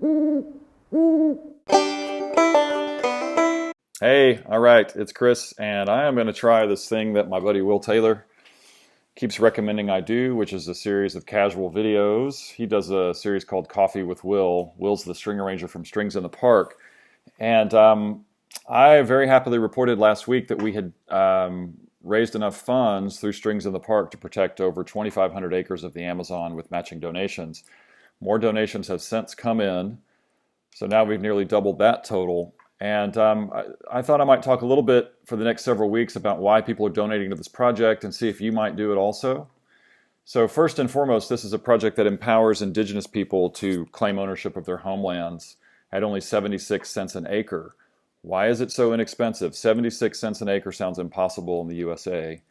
Hey, all right, it's Chris, and I am going to try this thing that my buddy Will Taylor keeps recommending I do, which is a series of casual videos. He does a series called Coffee with Will. Will's the string arranger from Strings in the Park. And I very happily reported last week that we had raised enough funds through Strings in the Park to protect over 2,500 acres of the Amazon with matching donations. More donations have since come in, so now we've nearly doubled that total. And I thought I might talk a little bit for the next several weeks about why people are donating to this project and see if you might do it also. So first and foremost, this is a project that empowers Indigenous people to claim ownership of their homelands at only 76 cents an acre. Why is it so inexpensive? 76 cents an acre sounds impossible in the USA.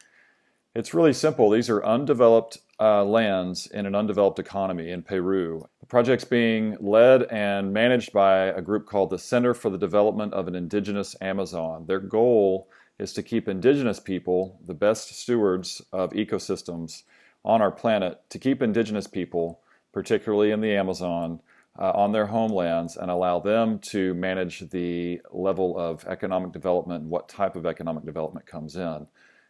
It's really simple. These are undeveloped lands in an undeveloped economy in Peru. The project's being led and managed by a group called the Center for the Development of an Indigenous Amazon. Their goal is to keep Indigenous people, the best stewards of ecosystems on our planet, to keep Indigenous people, particularly in the Amazon, on their homelands and allow them to manage the level of economic development and what type of economic development comes in.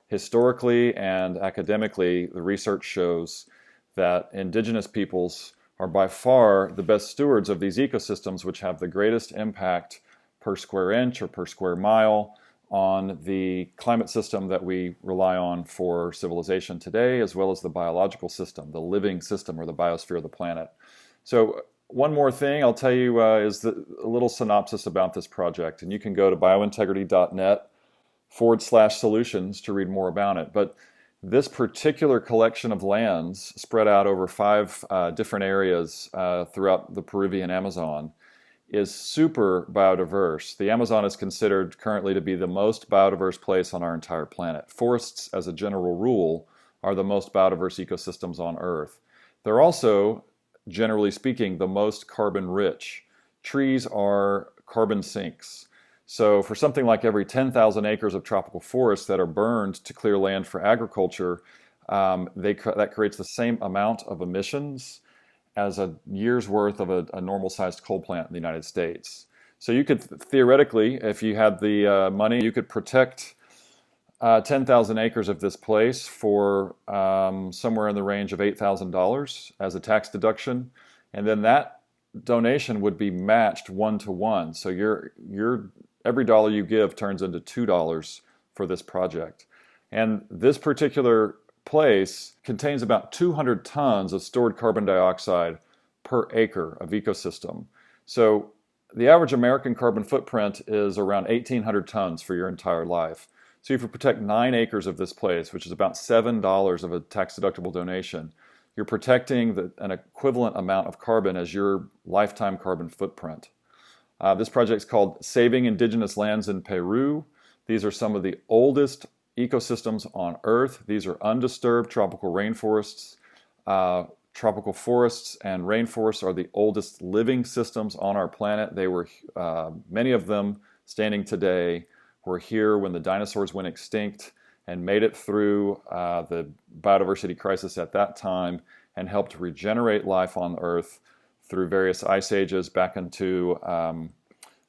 Historically and academically, the research shows that Indigenous peoples are by far the best stewards of these ecosystems, which have the greatest impact per square inch or per square mile on the climate system that we rely on for civilization today, as well as the biological system, the living system or the biosphere of the planet. So one more thing I'll tell you is a little synopsis about this project, and you can go to biointegrity.net/solutions to read more about it. But this particular collection of lands spread out over 5 different areas throughout the Peruvian Amazon is super biodiverse. The Amazon is considered currently to be the most biodiverse place on our entire planet. Forests, as a general rule, are the most biodiverse ecosystems on Earth. They're also, generally speaking, the most carbon rich. Trees are carbon sinks. So for something like every 10,000 acres of tropical forests that are burned to clear land for agriculture, that creates the same amount of emissions as a year's worth of a normal-sized coal plant in the United States. So you could theoretically, if you had the money, you could protect 10,000 acres of this place for somewhere in the range of $8,000 as a tax deduction, and then that donation would be matched 1-to-1. So every dollar you give turns into $2 for this project. And this particular place contains about 200 tons of stored carbon dioxide per acre of ecosystem. So the average American carbon footprint is around 1,800 tons for your entire life. So if you protect 9 acres of this place, which is about $7 of a tax-deductible donation, you're protecting an equivalent amount of carbon as your lifetime carbon footprint. This project is called Saving Indigenous Lands in Peru. These are some of the oldest ecosystems on Earth. These are undisturbed tropical rainforests. Tropical forests and rainforests are the oldest living systems on our planet. They were, many of them standing today, were here when the dinosaurs went extinct and made it through the biodiversity crisis at that time and helped regenerate life on Earth through various ice ages back into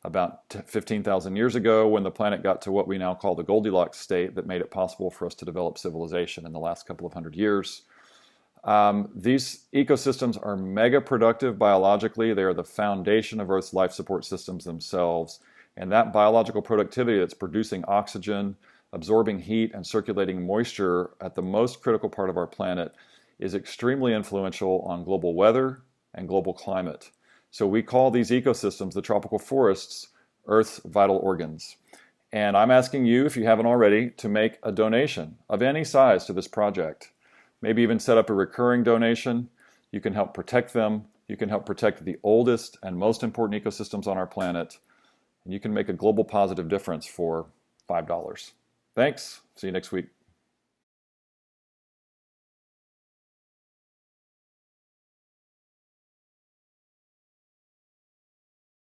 about 15,000 years ago, when the planet got to what we now call the Goldilocks state that made it possible for us to develop civilization in the last couple of hundred years. These ecosystems are mega productive biologically. They are the foundation of Earth's life support systems themselves. And that biological productivity that's producing oxygen, absorbing heat, and circulating moisture at the most critical part of our planet is extremely influential on global weather and global climate. So we call these ecosystems, the tropical forests, Earth's vital organs. And I'm asking you, if you haven't already, to make a donation of any size to this project. Maybe even set up a recurring donation. You can help protect them. You can help protect the oldest and most important ecosystems on our planet. And you can make a global positive difference for $5. Thanks. See you next week.